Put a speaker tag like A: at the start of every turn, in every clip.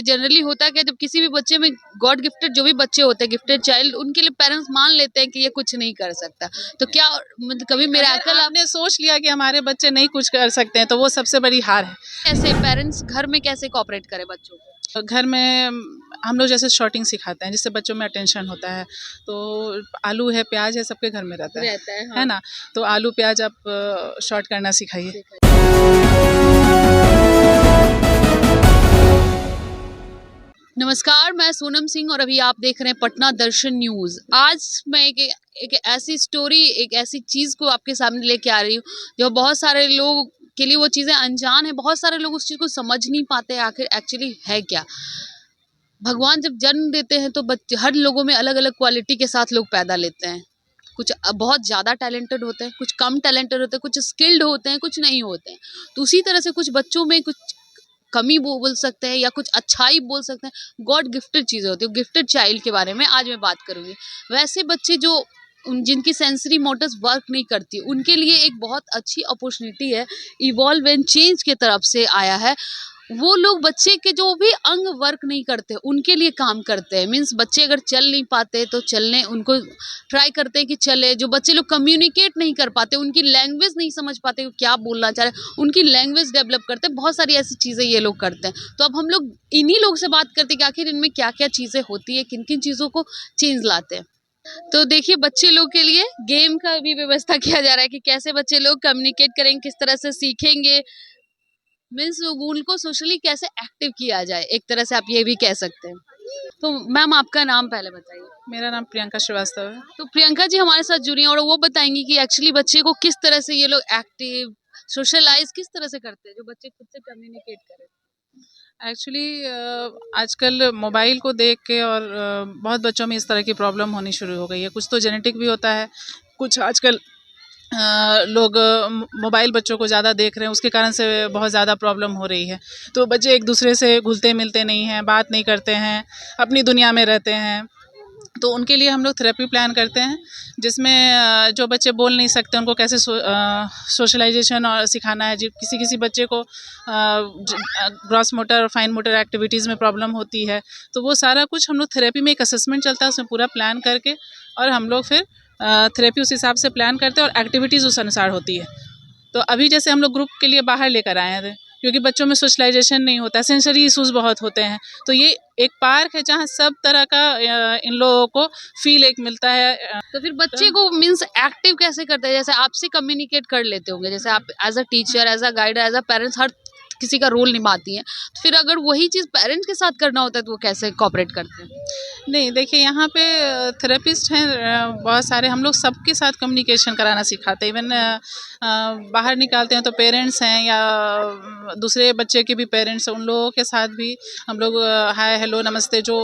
A: Generally होता है कि जब किसी भी बच्चे में गॉड गिफ्टेड जो भी बच्चे होते हैं, गिफ्टेड चाइल्ड, उनके लिए पेरेंट्स मान लेते हैं कि ये कुछ नहीं कर सकता। तो क्या मतलब कभी मिरेकल
B: आपने सोच लिया कि हमारे बच्चे नहीं कुछ कर सकते हैं तो वो सबसे बड़ी हार है।
A: कैसे पेरेंट्स घर में कैसे कोऑपरेट करें बच्चों को?
B: घर में हम लोग जैसे शॉर्टिंग सिखाते हैं जिससे बच्चों में अटेंशन होता है। तो आलू है, प्याज है, सबके घर में रहता है
A: हाँ।
B: ना। तो आलू प्याज आप शॉर्ट करना सिखाइए।
A: नमस्कार, मैं सोनम सिंह और अभी आप देख रहे हैं पटना दर्शन न्यूज। आज मैं एक ऐसी स्टोरी, एक ऐसी चीज को आपके सामने लेके आ रही हूँ जो बहुत सारे लोग के लिए वो चीजें अनजान है। बहुत सारे लोग उस चीज को समझ नहीं पाते आखिर एक्चुअली है क्या। भगवान जब जन्म देते हैं तो बच्चे, हर लोगों में अलग अलग क्वालिटी के साथ लोग पैदा लेते हैं। कुछ बहुत ज़्यादा टैलेंटेड होते हैं, कुछ कम टैलेंटेड होते हैं, कुछ स्किल्ड होते हैं, कुछ नहीं होते हैं। तो उसी तरह से कुछ बच्चों में कुछ कमी बोल सकते हैं या कुछ अच्छाई बोल सकते हैं। गॉड गिफ्टेड चीज़ें होती है। गिफ्टेड चाइल्ड के बारे में आज मैं बात करूँगी। वैसे बच्चे जो जिनकी सेंसरी मोटर्स वर्क नहीं करती, उनके लिए एक बहुत अच्छी अपॉर्चुनिटी है। इवॉल्व एंड चेंज के तरफ से आया है। वो लोग बच्चे के जो भी अंग वर्क नहीं करते उनके लिए काम करते हैं। मीन्स बच्चे अगर चल नहीं पाते तो चलने उनको ट्राई करते हैं कि चले। जो बच्चे लोग कम्युनिकेट नहीं कर पाते, उनकी लैंग्वेज नहीं समझ पाते वो क्या बोलना चाह रहे हैं, उनकी लैंग्वेज डेवलप करते हैं। बहुत सारी ऐसी चीज़ें ये लोग करते हैं। तो अब हम लोग इन्हीं लोग से बात करते हैं कि आखिर इनमें क्या क्या चीज़ें होती है, किन किन चीज़ों को चेंज लाते हैं। तो देखिए, बच्चे लोग के लिए गेम का भी व्यवस्था किया जा रहा है कि कैसे बच्चे लोग कम्युनिकेट करेंगे, किस तरह से सीखेंगे। मीन्स उनको सोशली कैसे एक्टिव किया जाए, एक तरह से आप ये भी कह सकते हैं। तो मैम, आपका नाम पहले बताइए।
B: मेरा नाम प्रियंका श्रीवास्तव है।
A: तो प्रियंका जी हमारे साथ जुड़ी हैं और वो बताएंगी कि एक्चुअली बच्चे को किस तरह से ये लोग एक्टिव सोशलाइज किस तरह से करते हैं, जो बच्चे खुद से कम्युनिकेट करें।
B: एक्चुअली आजकल मोबाइल को देख के और बहुत बच्चों में इस तरह की प्रॉब्लम होनी शुरू हो गई है। कुछ तो जेनेटिक भी होता है, कुछ आजकल लोग मोबाइल बच्चों को ज़्यादा देख रहे हैं, उसके कारण से बहुत ज़्यादा प्रॉब्लम हो रही है। तो बच्चे एक दूसरे से घुलते मिलते नहीं हैं, बात नहीं करते हैं, अपनी दुनिया में रहते हैं। तो उनके लिए हम लोग थेरेपी प्लान करते हैं जिसमें जो बच्चे बोल नहीं सकते उनको कैसे सोशलाइजेशन और सिखाना है। किसी किसी बच्चे को ग्रॉस मोटर और फाइन मोटर एक्टिविटीज़ में प्रॉब्लम होती है। तो वो सारा कुछ हम लोग थेरेपी में एक असेसमेंट चलता है, उसमें पूरा प्लान करके और हम लोग फिर थेरेपी उस हिसाब से प्लान करते हैं और एक्टिविटीज़ उस अनुसार होती है। तो अभी जैसे हम लोग ग्रुप के लिए बाहर लेकर आए थे क्योंकि बच्चों में सोशलाइजेशन नहीं होता, सेंसरी इश्यूज बहुत होते हैं। तो ये एक पार्क है जहाँ सब तरह का इन लोगों को फील एक मिलता है।
A: तो फिर बच्चे को मीन्स एक्टिव कैसे करते हैं? जैसे आपसे कम्युनिकेट कर लेते होंगे, जैसे आप as a teacher, as a guide, as a parents हर किसी का रोल निभाती हैं। तो फिर अगर वही चीज़ पेरेंट्स के साथ करना होता है तो वो कैसे कोऑपरेट करते हैं?
B: नहीं, देखिए यहाँ पे थेरेपिस्ट हैं बहुत सारे। हम लोग सबके साथ कम्युनिकेशन कराना सिखाते हैं। इवन बाहर निकालते हैं तो पेरेंट्स हैं या दूसरे बच्चे के भी पेरेंट्स हैं, उन लोगों के साथ भी हम लोग हाय हेलो नमस्ते जो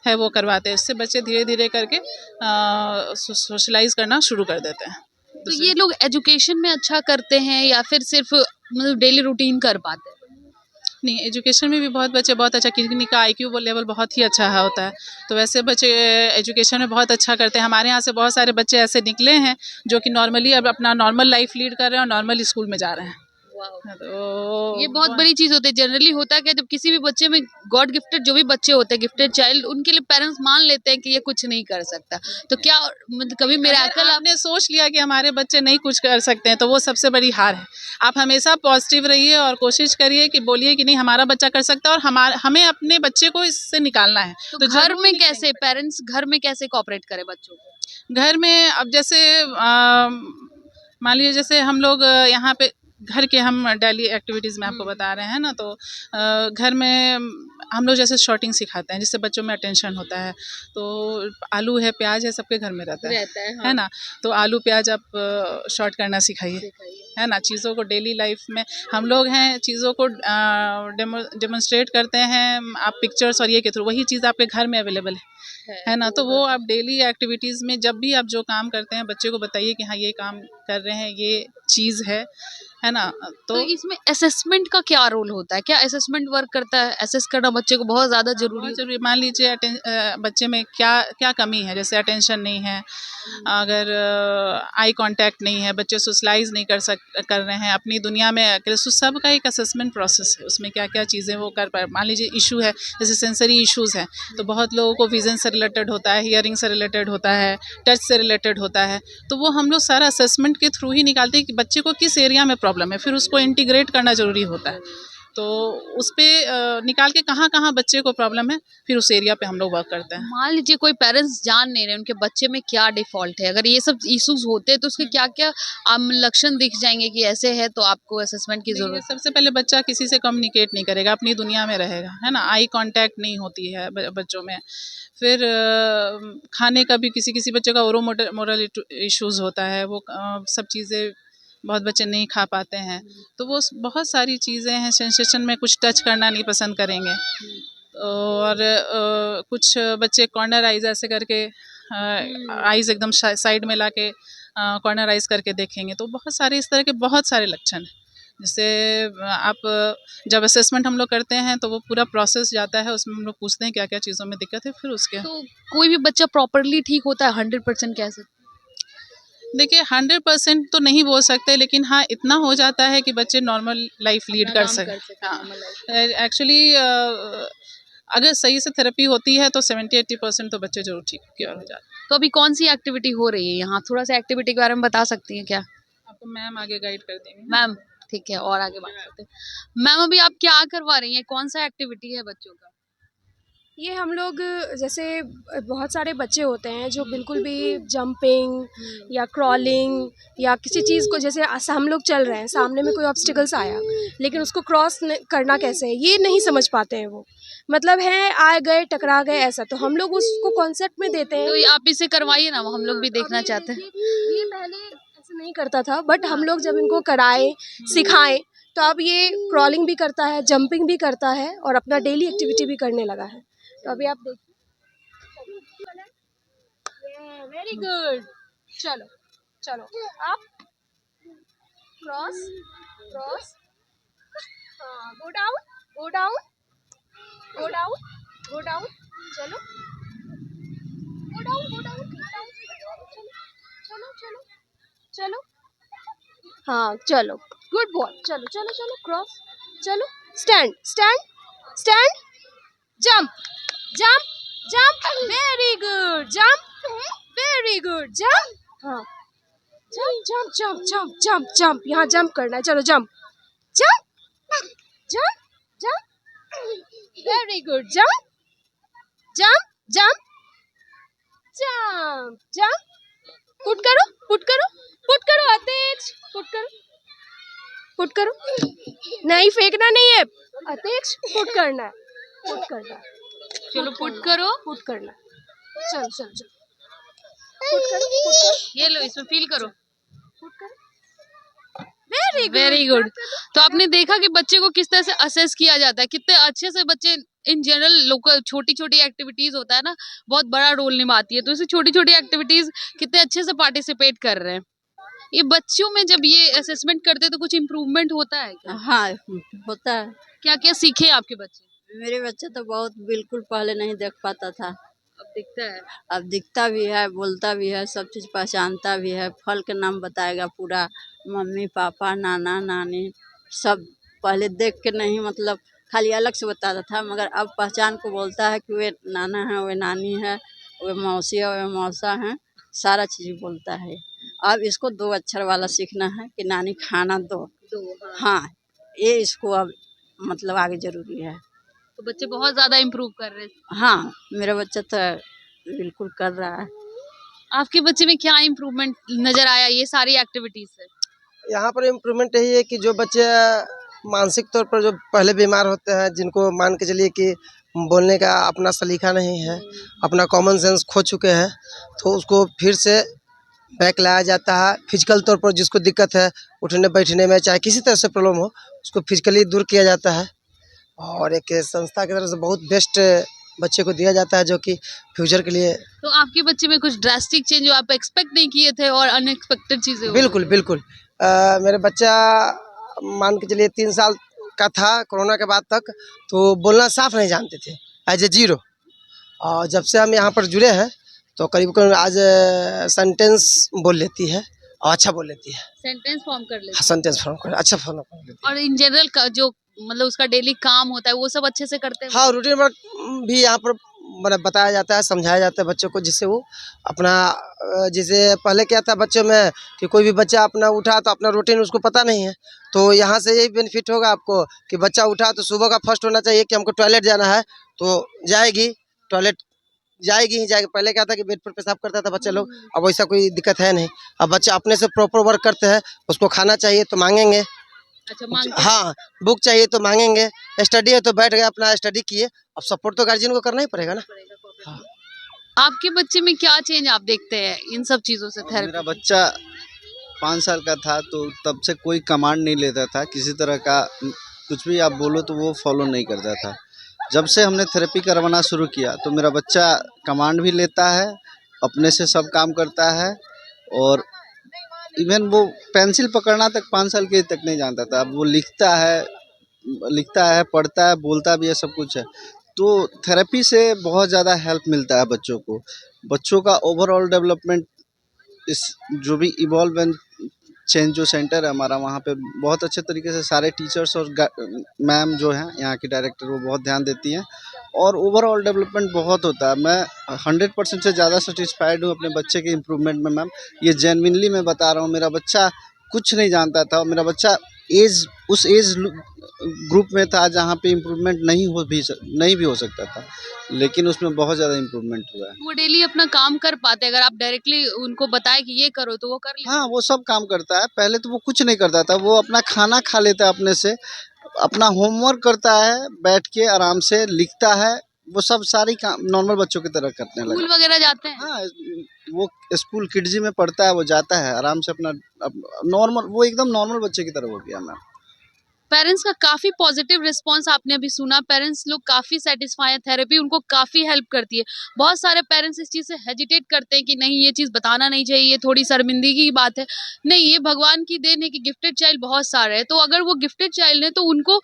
B: है वो करवाते हैं। इससे बच्चे धीरे धीरे करके सोशलाइज करना शुरू कर देते हैं।
A: तो ये लोग एजुकेशन में अच्छा करते हैं या फिर सिर्फ मतलब डेली रूटीन कर पाते हैं?
B: नहीं, एजुकेशन में भी बहुत बच्चे बहुत अच्छा, किन्हीं का आईक्यू वो लेवल बहुत ही अच्छा होता है। तो वैसे बच्चे एजुकेशन में बहुत अच्छा करते हैं। हमारे यहाँ से बहुत सारे बच्चे ऐसे निकले हैं जो कि नॉर्मली अब अपना नॉर्मल लाइफ लीड कर रहे हैं और नॉर्मल स्कूल में जा रहे हैं। तो
A: ये बहुत बड़ी चीज होती है। जनरली होता है कि जब किसी भी बच्चे में गॉड गिफ्टेड जो भी बच्चे होते हैं, गिफ्टेड चाइल्ड, उनके लिए पेरेंट्स मान लेते हैं कि ये कुछ नहीं कर सकता। तो क्या मतलब कभी मिरेकल
B: आपने सोच लिया कि हमारे बच्चे नहीं कुछ कर सकते हैं तो वो सबसे बड़ी हार है। आप हमेशा पॉजिटिव रहिए और कोशिश करिए कि बोलिए कि नहीं, हमारा बच्चा कर सकता है और हमें अपने बच्चे को इससे निकालना है।
A: तो घर में कैसे पेरेंट्स घर में कैसे कोऑपरेट करें बच्चों को?
B: घर में अब जैसे मान लीजिए जैसे हम लोग यहाँ पे घर के हम डेली एक्टिविटीज़ में आपको बता रहे हैं ना। तो घर में हम लोग जैसे शॉर्टिंग सिखाते हैं जिससे बच्चों में अटेंशन होता है। तो आलू है, प्याज है, सबके घर में रहता है
A: हाँ।
B: है ना। तो आलू प्याज आप शॉर्ट करना सिखाइए, है ना। चीज़ों को डेली लाइफ में हम लोग हैं, चीज़ों को डेमोन्स्ट्रेट करते हैं आप पिक्चर्स और ये के थ्रू। वही चीज़ आपके घर में अवेलेबल है ना। तो वो आप डेली एक्टिविटीज़ में जब भी आप जो काम करते हैं बच्चे को बताइए कि हाँ ये काम कर रहे हैं, ये चीज़ है ना।
A: तो इसमें असेसमेंट का क्या रोल होता है? क्या असेसमेंट वर्क करता है? असेस करना बच्चे को बहुत ज़्यादा ज़रूरी है।
B: मान लीजिए बच्चे में क्या क्या कमी है, जैसे अटेंशन नहीं है, अगर आई कांटेक्ट नहीं है, बच्चे सोशलाइज नहीं कर सकते कर रहे हैं अपनी दुनिया में अकेले। तो सबका एक असेसमेंट प्रोसेस है, उसमें क्या क्या चीज़ें वो कर पाए। मान लीजिए इशू है, जैसे सेंसरी इश्यूज़ हैं, तो बहुत लोगों को विजन से रिलेटेड होता है, हियरिंग से रिलेटेड होता है, टच से रिलेटेड होता है। तो वो हम लोग सारा असेसमेंट के थ्रू ही निकालते हैं कि बच्चे को किस एरिया में प्रॉब्लम है, फिर उसको इंटीग्रेट करना ज़रूरी होता है। तो उस पर निकाल के कहाँ कहाँ बच्चे को प्रॉब्लम है, फिर उस एरिया पे हम लोग वर्क करते हैं।
A: मान लीजिए कोई पेरेंट्स जान नहीं रहे उनके बच्चे में क्या डिफॉल्ट है, अगर ये सब इश्यूज होते हैं तो उसके क्या क्या लक्षण दिख जाएंगे कि ऐसे है तो आपको असेसमेंट की
B: देखिए,
A: जरूरत।
B: सबसे पहले बच्चा किसी से कम्युनिकेट नहीं करेगा, अपनी दुनिया में रहेगा, है ना, आई कांटेक्ट नहीं होती है बच्चों में। फिर खाने का भी किसी किसी बच्चे का ओरो मोरल इश्यूज होता है, वो सब चीज़ें बहुत बच्चे नहीं खा पाते हैं। तो वो बहुत सारी चीज़ें हैं, सेंसेशन में कुछ टच करना नहीं पसंद करेंगे, और कुछ बच्चे कॉर्नर आइज ऐसे करके आइज़ एकदम साइड में ला के कॉर्नर आइज करके देखेंगे। तो बहुत सारे इस तरह के बहुत सारे लक्षण हैं। जैसे आप जब असेसमेंट हम लोग करते हैं तो वो पूरा प्रोसेस जाता है, उसमें हम लोग पूछते हैं क्या क्या चीज़ों में दिक्कत है, फिर उसके
A: तो कोई भी बच्चा प्रॉपरली ठीक होता है 100% कह सकते?
B: देखिए 100% तो नहीं बोल सकते, लेकिन हाँ इतना हो जाता है कि बच्चे नॉर्मल लाइफ लीड कर सकें। हाँ, एक्चुअली अगर सही से थेरेपी होती है तो 70-80% तो बच्चे जरूर ठीक क्योर हो जाते हैं।
A: तो अभी कौन सी एक्टिविटी हो रही है यहाँ, थोड़ा सा एक्टिविटी के बारे में बता सकती हैं क्या?
B: आपको मैम आगे गाइड कर देंगे।
A: मैम ठीक है, और आगे बात करते हैं। मैम अभी आप क्या करवा रही हैं, कौन सा एक्टिविटी है बच्चों का?
C: ये हम लोग जैसे बहुत सारे बच्चे होते हैं जो बिल्कुल भी जंपिंग या क्रॉलिंग या किसी चीज़ को, जैसे हम लोग चल रहे हैं, सामने में कोई ऑब्स्टिकल्स आया लेकिन उसको क्रॉस करना कैसे है ये नहीं समझ पाते हैं। वो मतलब है आ गए टकरा गए ऐसा, तो हम लोग उसको कॉन्सेप्ट में देते हैं।
A: तो ये आप इसे करवाइए ना, हम लोग भी देखना चाहते हैं।
C: ये पहले ऐसे नहीं करता था, बट हम लोग जब इनको कराए सिखाएं तो अब ये क्रॉलिंग भी करता है, जंपिंग भी करता है और अपना डेली एक्टिविटी भी करने लगा है। तो अभी आप देखिए, वेरी गुड। चलो चलो आप क्रॉस क्रॉस, हाँ, go down go down go down go down, चलो go down go down go down, चलो चलो चलो, हाँ चलो गुड बॉय, चलो चलो चलो क्रॉस, चलो stand stand stand, jump jump jump, very good, jump very good, jump, हाँ jump jump jump jump jump jump, यहाँ जंप करना है, चलो jump jump jump jump, very good, jump jump jump jump jump, put करो put करो put करो, अतेज put करो पुट करो, नहीं फेंकना नहीं है अतेज, पुट करना है, पुट करना है,
A: चलो पुट करो,
C: पुट करना है, चलो चलो चलो पुट करो,
A: ये लो इसमें फील करो,
C: पुट करो, वेरी
A: वेरी गुड। तो आपने देखा कि बच्चे को किस तरह से असेस किया जाता है, कितने अच्छे से बच्चे इन जनरल लोकल छोटी छोटी एक्टिविटीज होता है ना, बहुत बड़ा रोल निभाती है, तो इसे छोटी छोटी एक्टिविटीज कितने अच्छे से पार्टिसिपेट कर रहे हैं। ये बच्चों में जब ये असेसमेंट करते हैं तो कुछ इम्प्रूवमेंट होता है क्या?
D: हाँ होता है।
A: क्या क्या सीखे आपके बच्चे?
D: मेरे बच्चे तो बहुत बिल्कुल पहले नहीं देख पाता था,
A: अब दिखता है।
D: अब दिखता भी है, बोलता भी है, सब चीज़ पहचानता भी है, फल के नाम बताएगा पूरा, मम्मी पापा नाना नानी सब। पहले देख के नहीं, मतलब खाली अलग से बताता था, मगर अब पहचान को बोलता है कि वे नाना है, वे नानी है, वे मौसी है, वे मौसा हैं, सारा चीज़ बोलता है। अब इसको 2 अक्षर वाला सीखना है कि नानी खाना दो, हाँ ये इसको अब मतलब आगे ज़रूरी है।
A: तो बच्चे बहुत ज्यादा इम्प्रूव कर रहे हैं।
D: हाँ मेरा बच्चा तो बिल्कुल कर रहा है।
A: आपके बच्चे में क्या इम्प्रूवमेंट नजर आया ये सारी एक्टिविटीज से?
E: यहाँ पर इम्प्रूवमेंट यही है कि जो बच्चे मानसिक तौर पर जो पहले बीमार होते हैं, जिनको मान के चलिए कि बोलने का अपना सलीका नहीं है, अपना कॉमन सेंस खो चुके हैं, तो उसको फिर से बैक लाया जाता है। फिजिकल तौर पर जिसको दिक्कत है उठने बैठने में, चाहे किसी तरह से प्रॉब्लम हो, उसको फिजिकली दूर किया जाता है। और एक संस्था की तरफ से बहुत बेस्ट बच्चे को दिया जाता है जो कि फ्यूचर के लिए।
A: तो आपके बच्चे में कुछ ड्रास्टिक चेंज जो आप एक्सपेक्ट नहीं किए थे और अनएक्सपेक्टेड चीजें?
E: बिल्कुल बिल्कुल। मेरे बच्चा मान के चलिए 3 साल का था कोरोना के बाद तक, तो बोलना साफ नहीं जानते थे, एज ए जीरो। और जब से हम यहाँ पर जुड़े हैं तो करीब करीब आज सेंटेंस बोल लेती है और अच्छा बोल लेती है,
A: सेंटेंस फॉर्म कर लेती
E: सेंटेंस फॉर्म कर अच्छा फॉर्म कर लेती है।
A: और इन जनरल का जो मतलब उसका डेली काम होता है वो सब अच्छे से करते हैं वो?
E: हाँ, रूटीन वर्क भी यहाँ पर मतलब बताया जाता है, समझाया जाता है बच्चों को, जिससे वो अपना जैसे पहले क्या था बच्चों में कि कोई भी बच्चा अपना उठा तो अपना रूटीन उसको पता नहीं है, तो यहाँ से यही बेनिफिट होगा आपको कि बच्चा उठा तो सुबह का फर्स्ट होना चाहिए कि हमको टॉयलेट जाना है, तो जाएगी टॉयलेट, जाएगी ही जाएगी। पहले क्या था कि बेड पर पेशाब करता था बच्चे लोग, अब वैसा कोई दिक्कत है नहीं। अब बच्चा अपने से प्रॉपर वर्क करते हैं, उसको खाना चाहिए तो मांगेंगे,
A: अच्छा मांगते हैं।
E: हाँ बुक चाहिए तो मांगेंगे, स्टडी है तो बैठ गए अपना स्टडी किए। अब सपोर्ट तो गार्जियन को करना ही पड़ेगा ना। हाँ।
A: आपके बच्चे में क्या चेंज आप देखते हैं इन सब चीजों से
F: मेरा
A: थेरेपी?
F: बच्चा 5 साल का था तो तब से कोई कमांड नहीं लेता था, किसी तरह का कुछ भी आप बोलो तो वो फॉलो नहीं करता था। जब से हमने थेरेपी करवाना शुरू किया तो मेरा बच्चा कमांड भी लेता है, अपने से सब काम करता है, और इवन वो पेंसिल पकड़ना तक 5 साल के तक नहीं जानता था। अब वो लिखता है, पढ़ता है, बोलता भी है, सब कुछ है। तो थेरेपी से बहुत ज़्यादा हेल्प मिलता है बच्चों को। बच्चों का ओवरऑल डेवलपमेंट, इस जो भी इवॉल्व एंड चेंज जो सेंटर है हमारा, वहाँ पे बहुत अच्छे तरीके से सारे टीचर्स और मैम जो हैं यहाँ की डायरेक्टर, वो बहुत ध्यान देती हैं और ओवरऑल डेवलपमेंट बहुत होता है। मैं 100% से ज़्यादा सेटिस्फाइड हूँ अपने बच्चे के इम्प्रूवमेंट में मैम। ये जेन्युइनली मैं बता रहा हूँ, मेरा बच्चा कुछ नहीं जानता था और मेरा बच्चा उस एज ग्रुप में था जहाँ पे इम्प्रूवमेंट नहीं भी हो सकता था, लेकिन उसमें बहुत ज़्यादा इम्प्रूवमेंट हुआ है।
A: वो डेली अपना काम कर पाते हैं? अगर आप डायरेक्टली उनको बताए कि ये करो तो वो कर लेते हैं?
F: हाँ, वो सब काम करता है। पहले तो वो कुछ नहीं करता था, वो अपना खाना खा लेता है अपने से, अपना होमवर्क करता है, बैठ के आराम से लिखता है, वो सब सारी काम नॉर्मल बच्चों की तरह करने
A: स्कूल
F: लगा।
A: वगैरह जाते हैं?
F: हाँ, वो स्कूल किड्जी में पढ़ता है, वो जाता है आराम से अपना नॉर्मल, वो एकदम नॉर्मल बच्चे की तरह हो गया मैम।
A: पेरेंट्स का काफी पॉजिटिव रिस्पांस आपने अभी सुना। पेरेंट्स लोग काफी सेटिस्फाई है, थेरेपी उनको काफी हेल्प करती है। बहुत सारे पेरेंट्स इस चीज से हेजिटेट करते हैं कि नहीं ये चीज बताना नहीं चाहिए, ये थोड़ी शर्मिंदगी की बात है। नहीं, ये भगवान की देन है कि गिफ्टेड चाइल्ड बहुत सारे हैं, तो अगर वो गिफ्टेड चाइल्ड है तो उनको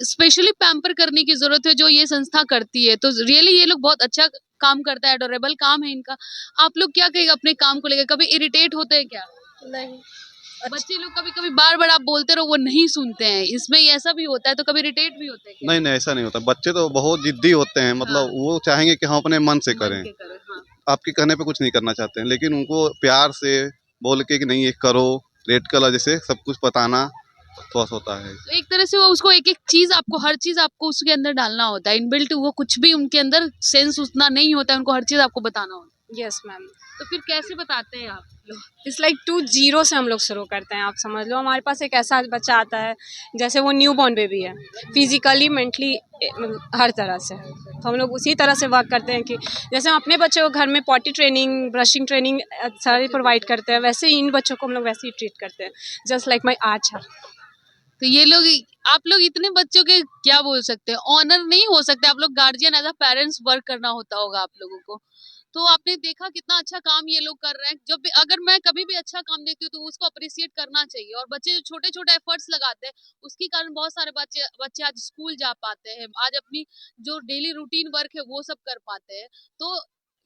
A: स्पेशली पैम्पर करने की जरूरत है, जो ये संस्था करती है। तो रियली ये लोग बहुत अच्छा काम करता है, एडोरेबल काम है इनका। आप लोग क्या कहेंगे अपने काम को लेकर? कभी इरिटेट होते हैं क्या?
C: नहीं,
A: बच्चे लोग कभी कभी बार बार आप बोलते रहो वो नहीं सुनते हैं, इसमें ऐसा भी होता है, तो कभी इरिटेट भी होते हैं क्या?
G: नहीं नहीं, ऐसा नहीं होता। बच्चे तो बहुत जिद्दी होते हैं, मतलब
A: हाँ।
G: वो चाहेंगे कि हम अपने मन से
A: मन
G: करें,
A: के करें, हाँ।
G: आपके कहने पे कुछ नहीं करना चाहते हैं, लेकिन उनको प्यार से बोल के कि नहीं ये करो, रेड कलर जैसे सब कुछ बताना थोड़ा सा होता है।
A: तो एक तरह से वो उसको एक एक चीज आपको, हर चीज आपको उसके अंदर डालना होता है इनबिल्ट। वो कुछ भी उनके अंदर सेंस उतना नहीं होता है, उनको हर चीज आपको बताना होता
H: यस मैम।
A: है। तो फिर कैसे बताते हैं आप लोग?
H: इट्स लाइक 2-0 से हम लोग शुरू करते हैं। आप समझ लो हमारे पास एक ऐसा बच्चा आता है जैसे वो न्यू बॉर्न बेबी है, फिजिकली मेंटली हर तरह से, तो हम लोग उसी तरह से वर्क करते हैं कि जैसे हम अपने बच्चों को घर में पॉटी ट्रेनिंग, ब्रशिंग ट्रेनिंग सारी प्रोवाइड करते हैं, वैसे ही इन बच्चों को हम लोग वैसे ही ट्रीट करते हैं, जस्ट लाइक माई आर्ट।
A: तो ये लोग, आप लोग इतने बच्चों के क्या बोल सकते हैं, ऑनर नहीं हो सकते आप लोग, guardian as a parents work करना होता होगा आप लोगों को। तो आपने देखा कितना अच्छा काम ये लोग कर रहे हैं। जब भी अगर मैं कभी भी अच्छा काम देखती हूँ तो उसको अप्रिशिएट करना चाहिए। और बच्चे जो छोटे छोटे एफर्ट्स लगाते हैं उसके कारण बहुत सारे बच्चे बच्चे आज स्कूल जा पाते हैं, आज अपनी जो डेली रूटीन वर्क है वो सब कर पाते हैं। तो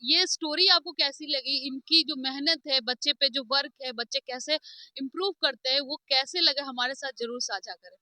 A: ये स्टोरी आपको कैसी लगी? इनकी जो मेहनत है, बच्चे पे जो वर्क है, बच्चे कैसे इम्प्रूव करते हैं, वो कैसे लगे हमारे साथ जरूर साझा करें।